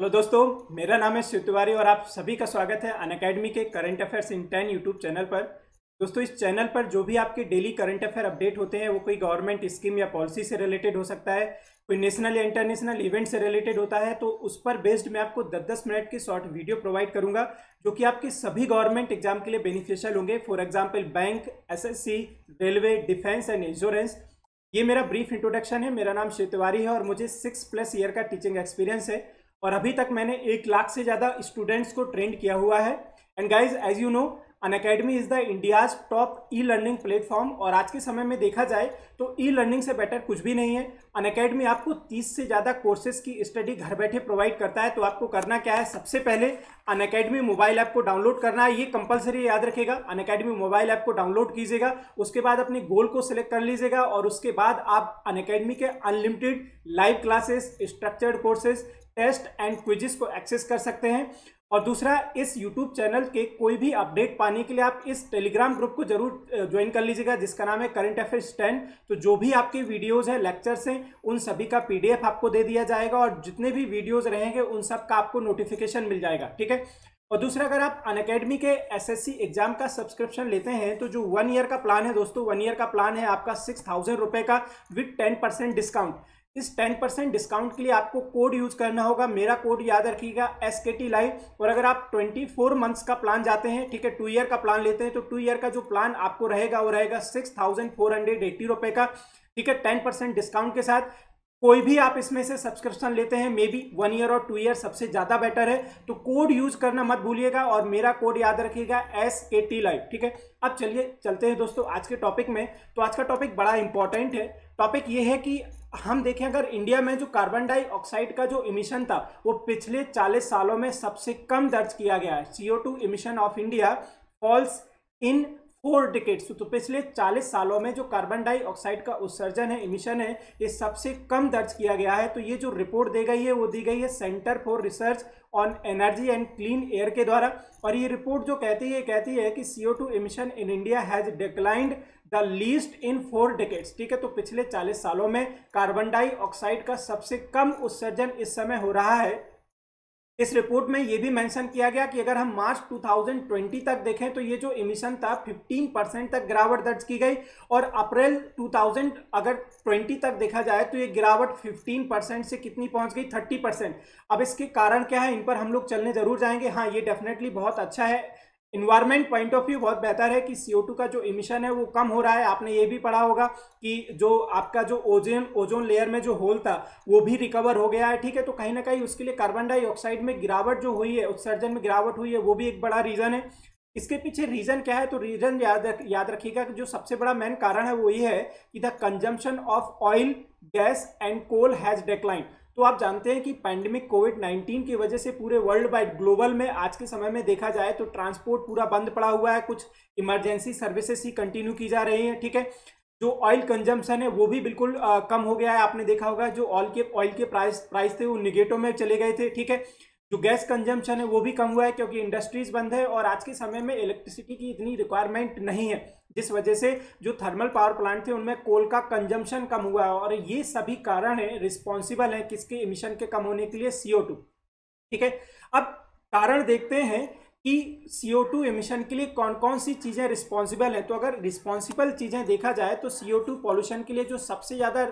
Hello दोस्तों, मेरा नाम है शिव तिवारी और आप सभी का स्वागत है अनअकैडमी के current affairs in 10 YouTube channel पर। दोस्तों, इस चैनल पर जो भी आपके डेली करंट अफेयर अपडेट होते हैं वो कोई गवर्नमेंट स्कीम या पॉलिसी से रिलेटेड हो सकता है, कोई नेशनल या इंटरनेशनल इवेंट से रिलेटेड होता है, तो उस पर बेस्ड मैं आपको 10-10 मिनट की शॉर्ट वीडियो प्रोवाइड करूंगा जो कि आपके सभी गवर्नमेंट एग्जाम के लिए बेनिफिशियल होंगे। For example bank, SSC, railway, defence and insurance. ये मेरा ब्रीफ इंट्रोडक्शन है। मेरा नाम शिव तिवारी है और मुझे 6+ ईयर का टीचिंग एक्सपीरियंस है और अभी तक मैंने 1 लाख से ज़्यादा स्टूडेंट्स को ट्रेंड किया हुआ है। And guys, as you know, Unacademy is the India's top e learning platform और आज के समय में देखा जाए तो ई लर्निंग से बेटर कुछ भी नहीं है। अनअकैडमी आपको 30 से ज़्यादा कोर्सेज की स्टडी घर बैठे प्रोवाइड करता है। तो आपको करना क्या है, सबसे पहले अनअकैडमी मोबाइल ऐप को डाउनलोड करना है। ये कंपलसरी याद रखेगा, अनअकैडमी मोबाइल ऐप को डाउनलोड कीजिएगा। उसके बाद अपने गोल को सिलेक्ट कर लीजिएगा और उसके बाद आप अनअकैडमी के unlimited live classes, structured courses, test and quizzes को एक्सेस कर सकते हैं। और दूसरा, इस यूट्यूब चैनल के कोई भी अपडेट पाने के लिए आप इस टेलीग्राम ग्रुप को जरूर ज्वाइन कर लीजिएगा जिसका नाम है करंट अफेयर्स 10। तो जो भी आपके वीडियोस हैं, लेक्चर्स हैं, उन सभी का पीडीएफ आपको दे दिया जाएगा और जितने भी वीडियोस रहेंगे उन सब का आपको नोटिफिकेशन मिल जाएगा, ठीक है। और दूसरा, अगर आप अनअकैडमी के एसएससी एग्जाम का सब्सक्रिप्शन लेते हैं तो जो 1 ईयर का प्लान है दोस्तों, 1 ईयर का प्लान है आपका 6000 रुपये का विथ 10% डिस्काउंट। इस 10% डिस्काउंट के लिए आपको कोड यूज करना होगा। मेरा कोड याद रखिएगा, SKT लाइव। और अगर आप 24 मंथ्स का प्लान जाते हैं, ठीक है, 2 ईयर का प्लान लेते हैं, तो 2 ईयर का जो प्लान आपको रहेगा वो रहेगा 6480 रुपये का, ठीक है, 10% डिस्काउंट के साथ। कोई भी आप इसमें से सब्सक्रिप्शन लेते हैं, मे बी 1 ईयर और 2 ईयर सबसे ज्यादा बेटर है, तो कोड यूज करना मत भूलिएगा और मेरा कोड याद रखिएगा SKT लाइव, ठीक है। अब चलिए चलते हैं दोस्तों आज के टॉपिक में। तो आज का टॉपिक बड़ा इंपॉर्टेंट है। टॉपिक ये है कि हम देखें, अगर इंडिया में जो कार्बन डाइऑक्साइड का जो इमिशन था वो पिछले 40 सालों में सबसे कम दर्ज किया गया है। CO2 emission of India falls in 4 decades. तो पिछले 40 सालों में जो कार्बन डाइऑक्साइड का उत्सर्जन है, इमिशन है, ये सबसे कम दर्ज किया गया है। तो ये जो रिपोर्ट दी गई है वो दी गई है centre for research on energy and clean air के द्वारा। और ये रिपोर्ट जो कहती है कि CO2 emission in India has declined the least in 4 decades, ठीक है। तो पिछले 40 सालों में कार्बन डाइऑक्साइड का सबसे कम उत्सर्जन इस समय हो रहा है। इस रिपोर्ट में यह भी मेंशन किया गया कि अगर हम मार्च 2020 तक देखें तो ये जो इमिशन था 15% तक गिरावट दर्ज की गई और अप्रैल 2020 तक देखा जाए तो ये गिरावट 15% से कितनी पहुंच गई, 30%। अब इसके कारण क्या है, इन पर हम लोग चलने जरूर जाएंगे। हाँ, ये डेफिनेटली बहुत अच्छा है, इन्वायरमेंट पॉइंट ऑफ व्यू बहुत बेहतर है कि CO2 का जो इमिशन है वो कम हो रहा है। आपने ये भी पढ़ा होगा कि जो आपका जो ओजोन लेयर में जो होल था वो भी रिकवर हो गया है, ठीक है। तो कहीं ना कहीं उसके लिए कार्बन डाइऑक्साइड में गिरावट जो हुई है, उत्सर्जन में गिरावट हुई है, वो भी एक बड़ा रीजन है। इसके पीछे रीजन क्या है, तो रीजन याद रखिएगा कि जो सबसे बड़ा मेन कारण है वो ये है कि the consumption of oil, gas and coal has decline. तो आप जानते हैं कि पैंडेमिक कोविड-19 की वजह से पूरे वर्ल्ड वाइड ग्लोबल में आज के समय में देखा जाए तो ट्रांसपोर्ट पूरा बंद पड़ा हुआ है, कुछ इमरजेंसी सर्विसेज ही कंटिन्यू की जा रही हैं, ठीक है। जो ऑयल कंजम्पशन है वो भी बिल्कुल कम हो गया है। आपने देखा होगा जो ऑयल के प्राइस थे वो निगेटिव में चले गए थे, ठीक है। जो गैस कंजम्पशन है वो भी कम हुआ है क्योंकि इंडस्ट्रीज बंद है और आज के समय में इलेक्ट्रिसिटी की इतनी रिक्वायरमेंट नहीं है, जिस वजह से जो थर्मल पावर प्लांट थे उनमें कोल का कंजम्पशन कम हुआ है। और ये सभी कारण है, रिस्पॉन्सिबल है किसके, इमिशन के कम होने के लिए, CO2, ठीक है। अब कारण देखते हैं कि CO2 इमिशन के लिए कौन कौन सी चीज़ें रिस्पॉन्सिबल हैं। तो अगर रिस्पॉन्सिबल चीज़ें देखा जाए तो CO2 पॉल्यूशन के लिए जो सबसे ज़्यादा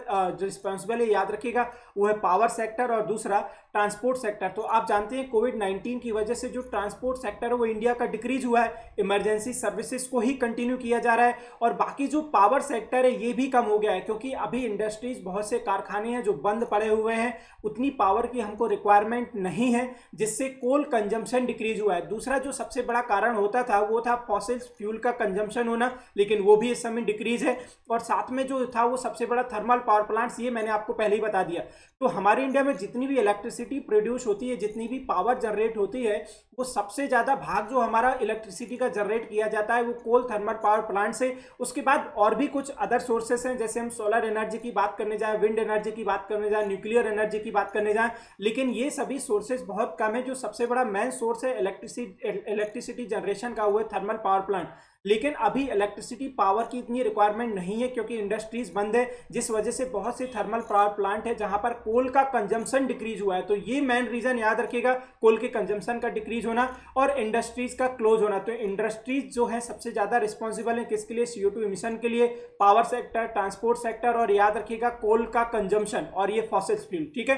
रिस्पॉन्सिबल है, याद रखिएगा, वो है पावर सेक्टर और दूसरा ट्रांसपोर्ट सेक्टर। तो आप जानते हैं कोविड-19 की वजह से जो ट्रांसपोर्ट सेक्टर है वो इंडिया का डिक्रीज हुआ है, इमरजेंसी सर्विसेज को ही कंटिन्यू किया जा रहा है। और बाकी जो पावर सेक्टर है ये भी कम हो गया है क्योंकि अभी इंडस्ट्रीज, बहुत से कारखाने हैं जो बंद पड़े हुए हैं, उतनी पावर की हमको रिक्वायरमेंट नहीं है, जिससे कोल कंजम्पशन डिक्रीज हुआ है। दूसरा जो सबसे बड़ा कारण होता था वो था फॉसिल फ्यूल का कंजम्पशन होना, लेकिन वो भी इस समय डिक्रीज है। और साथ में जो था वो सबसे बड़ा थर्मल पावर प्लांट्स, ये मैंने आपको पहले ही बता दिया। तो हमारे इंडिया में जितनी भी इलेक्ट्रिसिटी प्रोड्यूस होती है, जितनी भी पावर जनरेट होती है, वो सबसे ज्यादा भाग जो हमारा इलेक्ट्रिसिटी का जनरेट किया जाता है वो कोल थर्मल पावर प्लांट से। उसके बाद और भी कुछ अदर सोर्सेस हैं, जैसे हम सोलर एनर्जी की बात करने जाए, विंड एनर्जी की बात करने जाए, न्यूक्लियर एनर्जी की बात करने जाए, लेकिन ये सभी सोर्सेस बहुत कम है। जो सबसे बड़ा मेन सोर्स है इलेक्ट्रिसिटी जनरेशन का, वो है थर्मल पावर प्लांट। लेकिन अभी इलेक्ट्रिसिटी पावर की इतनी रिक्वायरमेंट नहीं है क्योंकि इंडस्ट्रीज बंद है, जिस वजह से बहुत से थर्मल पावर प्लांट है जहां पर कोल का कंजम्पशन डिक्रीज हुआ है। तो ये मेन रीजन याद रखिएगा, कोल के कंजम्पशन का डिक्रीज होना और इंडस्ट्रीज का क्लोज होना। तो इंडस्ट्रीज जो है सबसे ज्यादा रिस्पॉन्सिबल है किसके लिए, CO2 इमिशन के लिए, पावर सेक्टर, ट्रांसपोर्ट सेक्टर और याद रखिएगा कोल का कंजम्पशन और ये फॉसिल फ्यूल। ठीक है,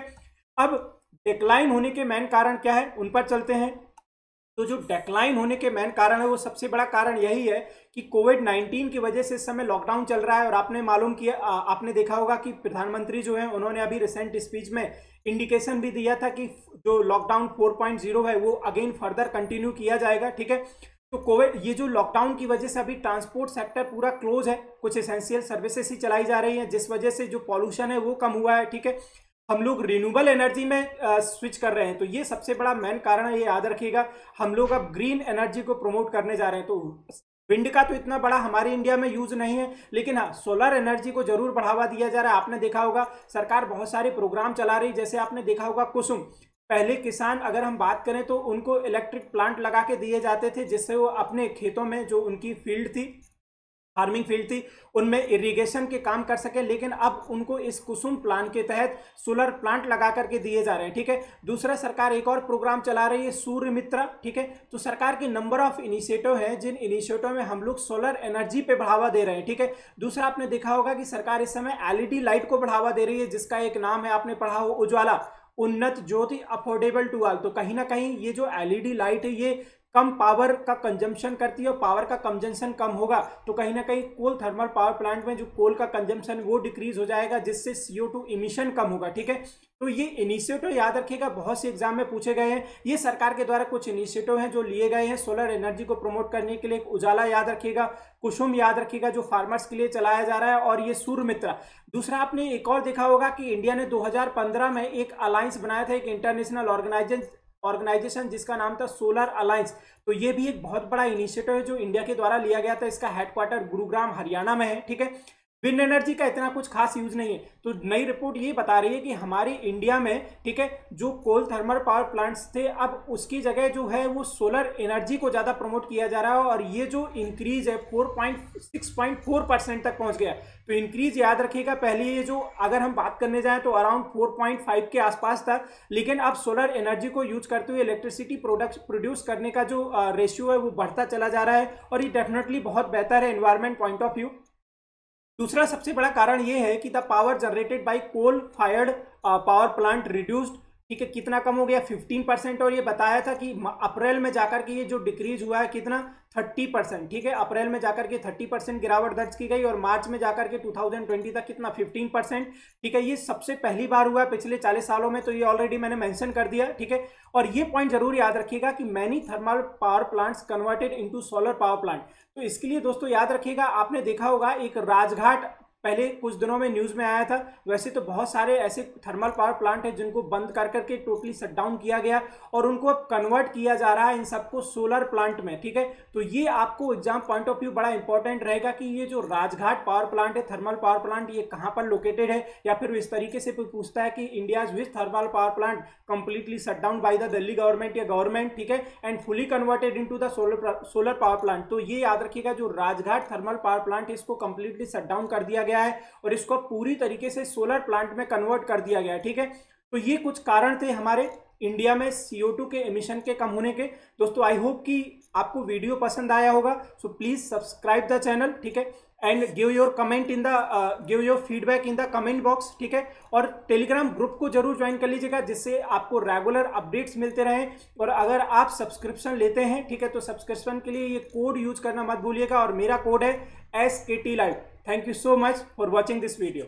अब डिक्लाइन होने के मेन कारण क्या है उन पर चलते हैं। तो जो डेक्लाइन होने के मेन कारण है वो सबसे बड़ा कारण यही है कि कोविड-19 की वजह से इस समय लॉकडाउन चल रहा है। और आपने मालूम किया, आपने देखा होगा कि प्रधानमंत्री जो है उन्होंने अभी रिसेंट स्पीच में इंडिकेशन भी दिया था कि जो लॉकडाउन 4.0 है वो अगेन फर्दर कंटिन्यू किया जाएगा। ठीक है, तो कोविड, ये जो लॉकडाउन की वजह से अभी ट्रांसपोर्ट सेक्टर पूरा क्लोज है, कुछ एसेंशियल सर्विसेज ही चलाई जा रही है, जिस वजह से जो पॉल्यूशन है वो कम हुआ है। ठीक है, हम लोग रिन्यूएबल एनर्जी में स्विच कर रहे हैं, तो ये सबसे बड़ा मेन कारण है, ये याद रखिएगा। हम लोग अब ग्रीन एनर्जी को प्रमोट करने जा रहे हैं। तो विंड का तो इतना बड़ा हमारे इंडिया में यूज नहीं है, लेकिन हाँ सोलर एनर्जी को जरूर बढ़ावा दिया जा रहा है। आपने देखा होगा सरकार बहुत सारे प्रोग्राम चला रही है, जैसे आपने देखा होगा कुसुम। पहले किसान, अगर हम बात करें तो उनको इलेक्ट्रिक प्लांट लगा के दिए जाते थे, जिससे वो अपने खेतों में जो उनकी फील्ड थी, फार्मिंग फील्ड थी, उनमें इरिगेशन के काम कर सके। लेकिन अब उनको इस कुसुम प्लान के तहत सोलर प्लांट लगा करके दिए जा रहे हैं। ठीक है, दूसरा सरकार एक और प्रोग्राम चला रही है सूर्य मित्रा। ठीक है, तो सरकार के नंबर ऑफ इनिशिएटिव हैं जिन इनिशिएटिव में हम लोग सोलर एनर्जी पे बढ़ावा दे रहे हैं। ठीक है, दूसरा आपने देखा होगा कि सरकार इस समय LED लाइट को बढ़ावा दे रही है, जिसका एक नाम है, आपने पढ़ा हो, उज्ज्वला, उन्नत ज्योति अफोर्डेबल टू ऑल। तो कहीं ना कहीं ये जो LED लाइट है ये कम पावर का कंजम्पशन करती है और पावर का कंजम्पशन कम होगा तो कहीं ना कहीं कोल थर्मल पावर प्लांट में जो कोल का कंजम्पशन वो डिक्रीज हो जाएगा, जिससे CO2 इमिशन कम होगा। ठीक है, तो ये इनिशिएटिव याद रखिएगा, बहुत से एग्जाम में पूछे गए हैं। ये सरकार के द्वारा कुछ इनिशिएटिव हैं जो लिए गए हैं सोलर एनर्जी को प्रमोट करने के लिए। उजाला याद रखिएगा, कुसुम याद रखिएगा जो फार्मर्स के लिए चलाया जा रहा है, और ये सूर्य मित्रा। दूसरा आपने एक और देखा होगा कि इंडिया ने 2015 में एक अलायंस बनाया था, एक इंटरनेशनल ऑर्गेनाइजेशन जिसका नाम था सोलर अलायंस। तो ये भी एक बहुत बड़ा इनिशिएटिव है जो इंडिया के द्वारा लिया गया था। इसका हेडक्वार्टर गुरुग्राम हरियाणा में है। ठीक है, विंड एनर्जी का इतना कुछ खास यूज नहीं है। तो नई रिपोर्ट ये बता रही है कि हमारे इंडिया में, ठीक है, जो कोल थर्मल पावर प्लांट्स थे अब उसकी जगह जो है वो सोलर एनर्जी को ज्यादा प्रमोट किया जा रहा है, और ये जो इंक्रीज है 6.4% तक पहुंच गया। तो इंक्रीज याद रखिएगा, पहले ये जो अगर हम बात करने जाएं तो अराउंड 4.5 के आसपास था, लेकिन अब सोलर एनर्जी को यूज करते हुए इलेक्ट्रिसिटी प्रोड्यूस करने का जो रेशियो है वो बढ़ता चला जा रहा है, और ये डेफिनेटली बहुत बेहतर है एनवायरमेंट पॉइंट ऑफ व्यू। दूसरा सबसे बड़ा कारण यह है कि the power generated by coal fired power plant reduced. ठीक है, कितना कम हो गया, 15%। और ये बताया था कि अप्रैल में जाकर के ये जो डिक्रीज हुआ है कितना, 30%। ठीक है, अप्रैल में जाकर के 30% गिरावट दर्ज की गई, और मार्च में जाकर के 2020 तक कितना, 15%। ठीक है, ये सबसे पहली बार हुआ है पिछले 40 सालों में, तो ये ऑलरेडी मैंने मेंशन कर दिया। ठीक है, और ये पॉइंट जरूर याद रखिएगा कि many thermal power plants converted into solar power plant. तो इसके लिए दोस्तों याद रखिएगा, आपने देखा होगा एक राजघाट पहले कुछ दिनों में न्यूज में आया था। वैसे तो बहुत सारे ऐसे थर्मल पावर प्लांट हैं जिनको बंद कर करके टोटली शट डाउन किया गया, और उनको अब कन्वर्ट किया जा रहा है इन सबको सोलर प्लांट में। ठीक है, तो ये आपको एग्जाम पॉइंट ऑफ व्यू बड़ा इंपॉर्टेंट रहेगा कि ये जो राजघाट पावर प्लांट है, थर्मल पावर प्लांट, ये कहां पर लोकेटेड है। या फिर इस तरीके से पूछता है कि India's which thermal power plant completely shut down by the Delhi government या गवर्नमेंट, ठीक है, and fully converted into the solar power plant. तो ये याद रखिएगा, जो राजघाट थर्मल पावर प्लांट है इसको कंप्लीटली शट डाउन कर दिया गया है और इसको पूरी तरीके से सोलर प्लांट में कन्वर्ट कर दिया गया है। ठीक है, तो ये कुछ कारण थे हमारे इंडिया में CO2 के एमिशन के कम होने के। दोस्तों आई होप कि आपको वीडियो पसंद आया होगा, so please subscribe the channel. ठीक है, and give your feedback in the comment box. ठीक है, और टेलीग्राम ग्रुप को जरूर ज्वाइन कर लीजिएगा, जिससे आपको रेगुलर अपडेट्स मिलते रहें। और अगर आप सब्सक्रिप्शन लेते हैं, ठीक है, तो सब्सक्रिप्शन के लिए ये कोड यूज करना मत भूलिएगा, और मेरा कोड है SKT Live। Thank you so much for watching this video.